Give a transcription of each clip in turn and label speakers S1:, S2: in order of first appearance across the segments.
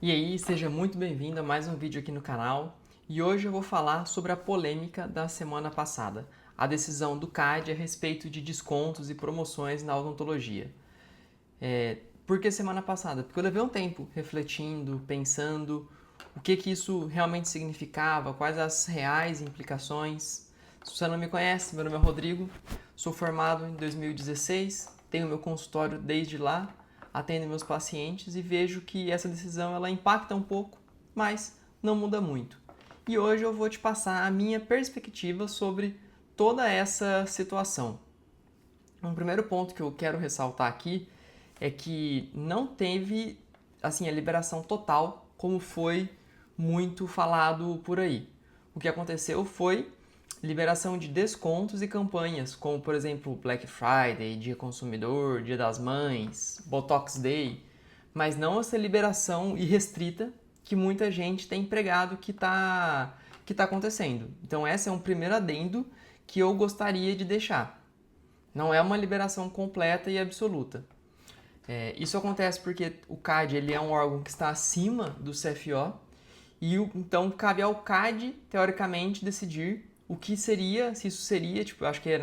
S1: E aí, seja muito bem-vindo a mais um vídeo aqui no canal. E hoje eu vou falar sobre a polêmica da semana passada, a decisão do CAD a respeito de descontos e promoções na odontologia. Por que semana passada? Porque eu levei um tempo refletindo, pensando o que isso realmente significava, quais as reais implicações. Se você não me conhece, meu nome é Rodrigo, sou formado em 2016, tenho meu consultório desde lá, atendo meus pacientes e vejo que essa decisão ela impacta um pouco, mas não muda muito. E hoje eu vou te passar a minha perspectiva sobre toda essa situação. Um primeiro ponto que eu quero ressaltar aqui é que não teve assim a liberação total como foi muito falado por aí. O que aconteceu foi liberação de descontos e campanhas, como por exemplo Black Friday, Dia Consumidor, Dia das Mães, Botox Day, mas não essa liberação irrestrita que muita gente tem pregado que tá acontecendo. Então esse é um primeiro adendo que eu gostaria de deixar. Não é uma liberação completa e absoluta. Isso acontece porque o CAD ele é um órgão que está acima do CFO e então cabe ao CAD, teoricamente, decidir o que seria, se isso seria, tipo, acho que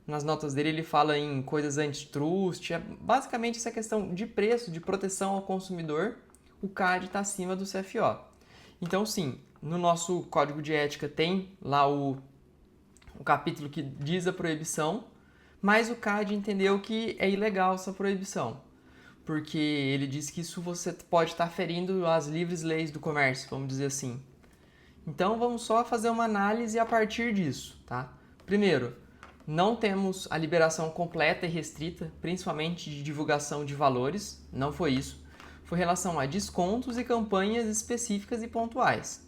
S1: nas notas dele ele fala em coisas antitrust, basicamente essa questão de preço, de proteção ao consumidor, o CAD está acima do CFO. Então sim, no nosso código de ética tem lá o capítulo que diz a proibição, mas o CAD entendeu que é ilegal essa proibição, porque ele diz que isso você pode estar ferindo as livres leis do comércio, vamos dizer assim. Então vamos só fazer uma análise a partir disso, tá? Primeiro, não temos a liberação completa e restrita, principalmente de divulgação de valores, não foi isso. Foi em relação a descontos e campanhas específicas e pontuais.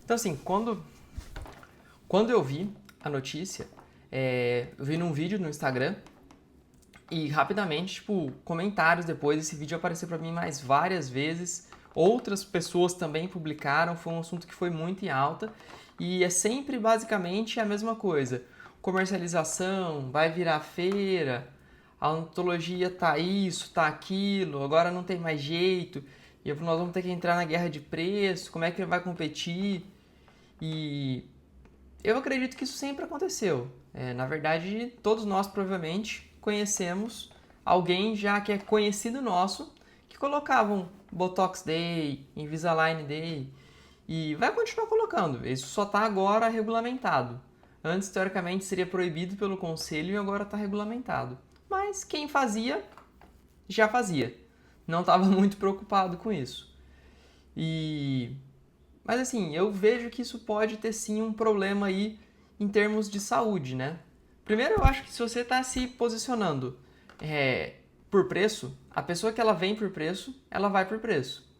S1: Então assim, quando eu vi a notícia, eu vi num vídeo no Instagram e rapidamente, tipo, comentários depois, esse vídeo apareceu para mim mais várias vezes. Outras pessoas também publicaram, foi um assunto que foi muito em alta e é sempre basicamente a mesma coisa. Comercialização, vai virar feira, a odontologia tá isso, tá aquilo, agora não tem mais jeito, e nós vamos ter que entrar na guerra de preço, como é que ele vai competir? E eu acredito que isso sempre aconteceu. Na verdade, todos nós provavelmente conhecemos alguém já que é conhecido nosso que colocavam Botox Day, Invisalign Day e vai continuar colocando. Isso só está agora regulamentado. Antes, teoricamente, seria proibido pelo conselho e agora está regulamentado. Mas quem fazia, já fazia. Não estava muito preocupado com isso. E mas assim, eu vejo que isso pode ter sim um problema aí em termos de saúde, né? Primeiro, eu acho que se você está se posicionando por preço, a pessoa que ela vem por preço, ela vai por preço.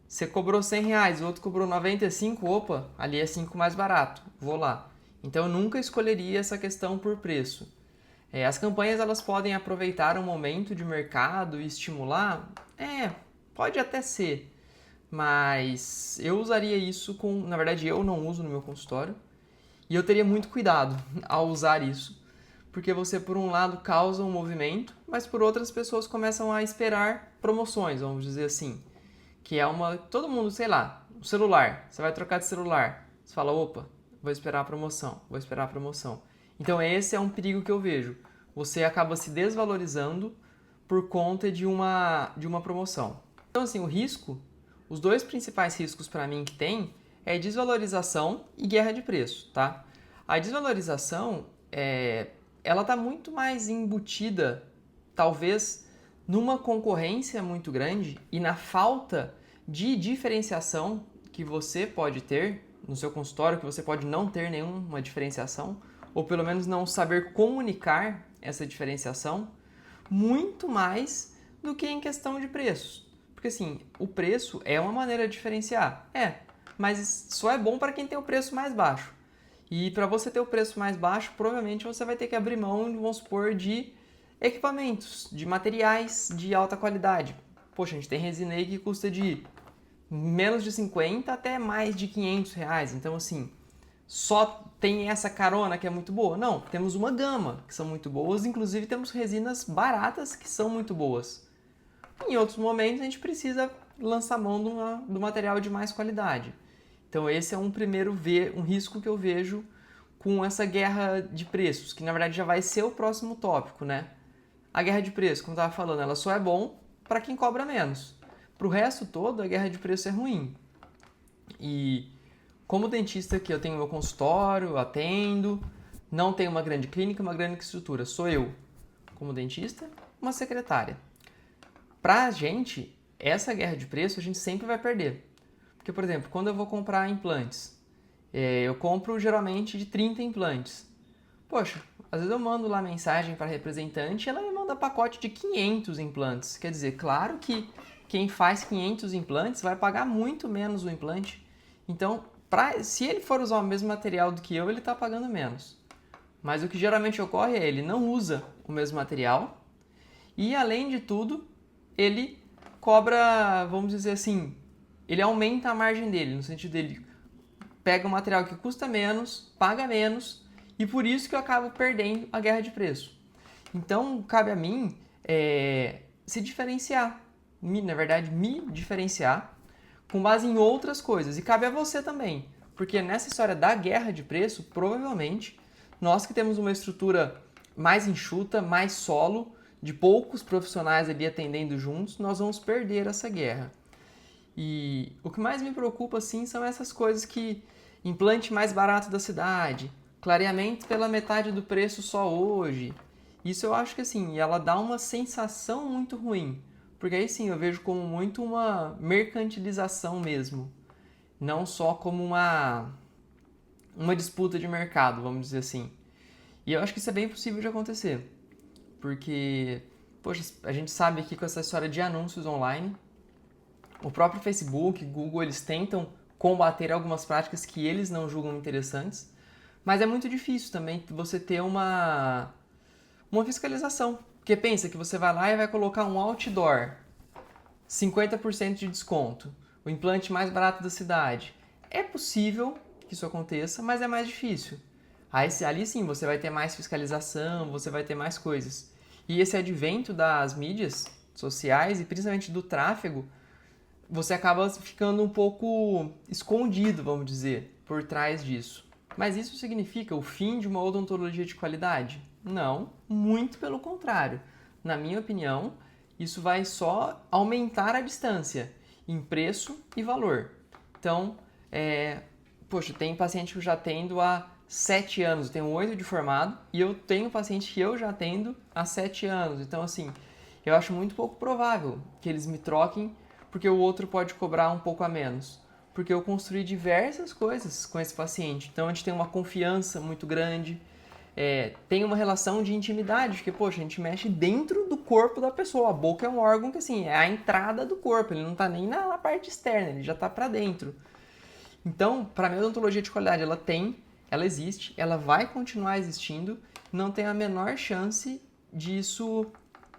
S1: Você cobrou R$ 100, o outro cobrou 95, opa, ali é 5 mais barato, vou lá. Então eu nunca escolheria essa questão por preço. As campanhas elas podem aproveitar um momento de mercado e estimular? Pode até ser. Mas eu usaria isso com. Na verdade, eu não uso no meu consultório. E eu teria muito cuidado ao usar isso. Porque você, por um lado, causa um movimento, mas por outras pessoas começam a esperar promoções, vamos dizer assim. Que é uma. Todo mundo, sei lá, um celular. Você vai trocar de celular. Você fala, opa, vou esperar a promoção, vou esperar a promoção. Então, esse é um perigo que eu vejo. Você acaba se desvalorizando por conta de uma promoção. Então, assim, o risco, os dois principais riscos para mim que tem é desvalorização e guerra de preço, tá? A desvalorização, ela está muito mais embutida, talvez, numa concorrência muito grande e na falta de diferenciação que você pode ter no seu consultório, que você pode não ter nenhuma diferenciação, ou pelo menos não saber comunicar essa diferenciação, muito mais do que em questão de preços. Porque assim, o preço é uma maneira de diferenciar, mas só é bom para quem tem o preço mais baixo. E para você ter o preço mais baixo, provavelmente você vai ter que abrir mão, vamos supor, de equipamentos, de materiais de alta qualidade. Poxa, a gente tem resina aí que custa de menos de 50 até mais de R$ 500. Então, assim, só tem essa carona que é muito boa? Não, temos uma gama que são muito boas, inclusive temos resinas baratas que são muito boas. Em outros momentos, a gente precisa lançar mão do material de mais qualidade. Então, esse é um risco que eu vejo com essa guerra de preços, que na verdade já vai ser o próximo tópico, né? A guerra de preços, como eu estava falando, ela só é bom para quem cobra menos. Para o resto todo, a guerra de preços é ruim. E como dentista que eu tenho meu consultório, eu atendo, não tenho uma grande clínica, uma grande estrutura, sou eu, como dentista, uma secretária. Pra gente, essa guerra de preço a gente sempre vai perder. Porque, por exemplo, quando eu vou comprar implantes, eu compro geralmente de 30 implantes. Poxa, às vezes eu mando lá mensagem para a representante e ela me manda pacote de 500 implantes. Quer dizer, claro que quem faz 500 implantes vai pagar muito menos o implante. Então, se ele for usar o mesmo material do que eu, ele está pagando menos. Mas o que geralmente ocorre é ele não usa o mesmo material e, além de tudo, ele cobra, vamos dizer assim, ele aumenta a margem dele, no sentido dele pega um material que custa menos, paga menos, e por isso que eu acabo perdendo a guerra de preço. Então, cabe a mim se diferenciar, na verdade, me diferenciar com base em outras coisas. E cabe a você também, porque nessa história da guerra de preço, provavelmente, nós que temos uma estrutura mais enxuta, mais solo, de poucos profissionais ali atendendo juntos, nós vamos perder essa guerra. E o que mais me preocupa, assim, são essas coisas que implante mais barato da cidade, clareamento pela metade do preço só hoje. Isso eu acho que, assim, ela dá uma sensação muito ruim, porque aí sim eu vejo como muito uma mercantilização mesmo, não só como uma disputa de mercado, vamos dizer assim. E eu acho que isso é bem possível de acontecer, porque, poxa, a gente sabe aqui com essa história de anúncios online, o próprio Facebook, Google, eles tentam combater algumas práticas que eles não julgam interessantes, mas é muito difícil também você ter uma fiscalização. Porque pensa que você vai lá e vai colocar um outdoor, 50% de desconto, o implante mais barato da cidade. É possível que isso aconteça, mas é mais difícil. Aí, ali sim você vai ter mais fiscalização, você vai ter mais coisas. E esse advento das mídias sociais e principalmente do tráfego, você acaba ficando um pouco escondido, vamos dizer, por trás disso. Mas isso significa o fim de uma odontologia de qualidade? Não, muito pelo contrário. Na minha opinião, isso vai só aumentar a distância em preço e valor. Então, poxa, tem paciente que eu já atendo há 7 anos, eu tenho 8 de formado, e eu tenho paciente que eu já atendo há 7 anos. Então, assim, eu acho muito pouco provável que eles me troquem porque o outro pode cobrar um pouco a menos. Porque eu construí diversas coisas com esse paciente. Então, a gente tem uma confiança muito grande, tem uma relação de intimidade, porque, poxa, a gente mexe dentro do corpo da pessoa. A boca é um órgão que, assim, é a entrada do corpo, ele não está nem na parte externa, ele já está para dentro. Então, para mim, a odontologia de qualidade, ela existe, ela vai continuar existindo, não tem a menor chance disso,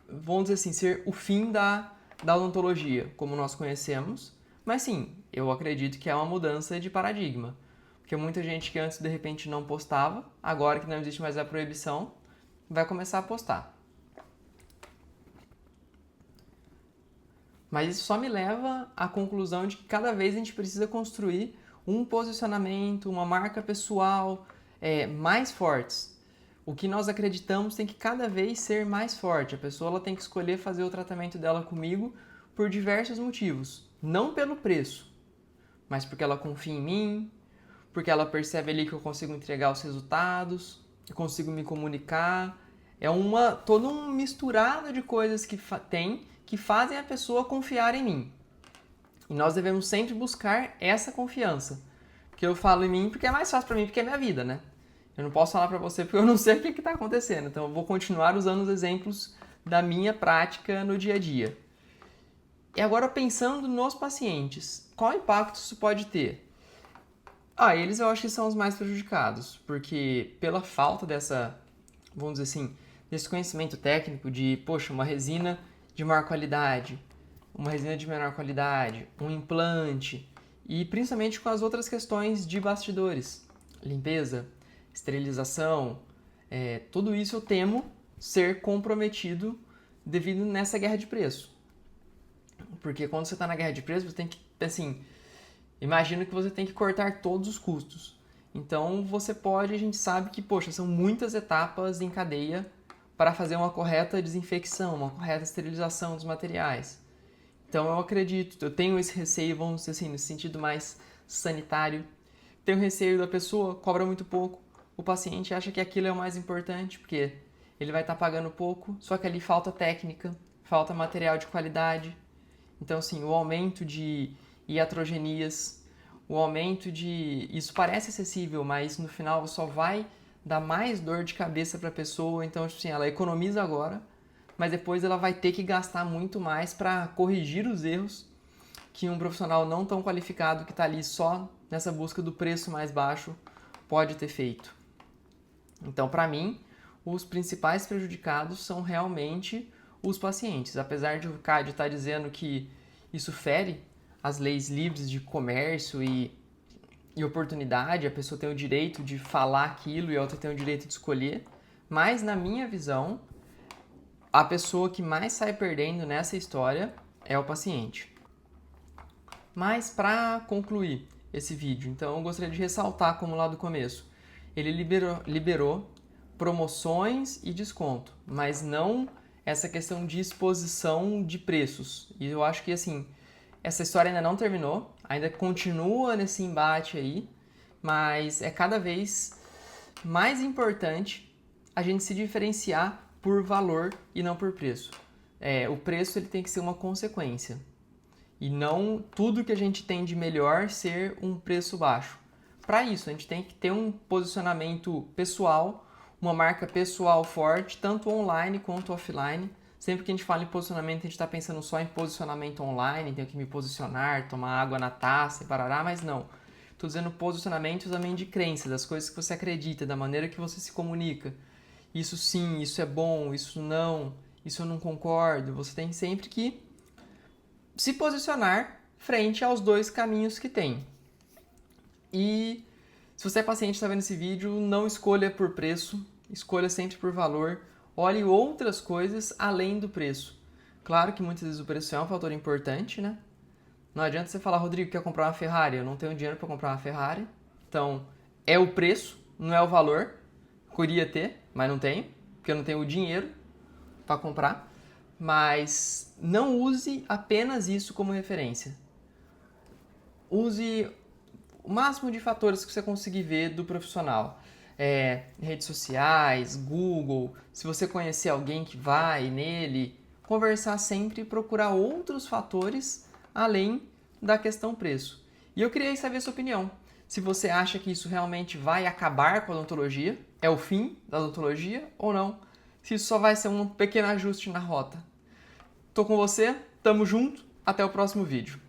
S1: vamos dizer assim, ser o fim da odontologia, como nós conhecemos, mas sim, eu acredito que é uma mudança de paradigma, porque muita gente que antes de repente não postava, agora que não existe mais a proibição, vai começar a postar. Mas isso só me leva à conclusão de que cada vez a gente precisa construir um posicionamento, uma marca pessoal mais fortes. O que nós acreditamos tem que cada vez ser mais forte. A pessoa ela tem que escolher fazer o tratamento dela comigo por diversos motivos. Não pelo preço, mas porque ela confia em mim, porque ela percebe ali que eu consigo entregar os resultados, eu consigo me comunicar. É todo um misturado de coisas que que fazem a pessoa confiar em mim. E nós devemos sempre buscar essa confiança. Porque eu falo em mim porque é mais fácil para mim, porque é minha vida, né? Eu não posso falar para você porque eu não sei o que está acontecendo. Então eu vou continuar usando os exemplos da minha prática no dia a dia. E agora pensando nos pacientes, qual impacto isso pode ter? Eles eu acho que são os mais prejudicados, porque pela falta vamos dizer assim, desse conhecimento técnico de, poxa, uma resina de maior qualidade, uma resina de menor qualidade, um implante, e principalmente com as outras questões de bastidores, limpeza, esterilização, tudo isso eu temo ser comprometido devido nessa guerra de preço. Porque quando você está na guerra de preço, você tem que, assim, imagina que você tem que cortar todos os custos. Então você pode, a gente sabe que, poxa, são muitas etapas em cadeia para fazer uma correta desinfecção, uma correta esterilização dos materiais. Então eu acredito, eu tenho esse receio, vamos dizer assim, no sentido mais sanitário. Tenho receio da pessoa, cobra muito pouco, o paciente acha que aquilo é o mais importante, porque ele vai estar pagando pouco, só que ali falta técnica, falta material de qualidade. Então, assim, o aumento de iatrogenias, o aumento de... Isso parece acessível, mas no final só vai dar mais dor de cabeça para a pessoa. Então, assim, ela economiza agora, mas depois ela vai ter que gastar muito mais para corrigir os erros que um profissional não tão qualificado que está ali só nessa busca do preço mais baixo pode ter feito. Então, para mim, os principais prejudicados são realmente os pacientes. Apesar de o CAD estar dizendo que isso fere as leis livres de comércio e oportunidade, a pessoa tem o direito de falar aquilo e a outra tem o direito de escolher, mas na minha visão, a pessoa que mais sai perdendo nessa história é o paciente. Mas para concluir esse vídeo, então eu gostaria de ressaltar, como lá do começo, ele liberou promoções e desconto, mas não essa questão de exposição de preços. E eu acho que assim, essa história ainda não terminou, ainda continua nesse embate aí, mas é cada vez mais importante a gente se diferenciar por valor e não por preço. O preço ele tem que ser uma consequência e não tudo que a gente tem de melhor ser um preço baixo. Para isso, a gente tem que ter um posicionamento pessoal, uma marca pessoal forte, tanto online quanto offline. Sempre que a gente fala em posicionamento, a gente está pensando só em posicionamento online, tenho que me posicionar, tomar água na taça e parará, mas não. Estou dizendo posicionamento também de crenças, das coisas que você acredita, da maneira que você se comunica. Isso sim, isso é bom, isso eu não concordo. Você tem sempre que se posicionar frente aos dois caminhos que tem. E se você é paciente e está vendo esse vídeo, não escolha por preço, escolha sempre por valor. Olhe outras coisas além do preço. Claro que muitas vezes o preço é um fator importante, né? Não adianta você falar, Rodrigo, quer comprar uma Ferrari? Eu não tenho dinheiro para comprar uma Ferrari. Então, é o preço, não é o valor. Queria ter, mas não tenho, porque eu não tenho o dinheiro para comprar. Mas não use apenas isso como referência. Use o máximo de fatores que você conseguir ver do profissional. Redes sociais, Google, se você conhecer alguém que vai nele, conversar sempre e procurar outros fatores além da questão preço. E eu queria saber a sua opinião. Se você acha que isso realmente vai acabar com a odontologia, é o fim da odontologia ou não? Se isso só vai ser um pequeno ajuste na rota. Tô com você, tamo junto, até o próximo vídeo.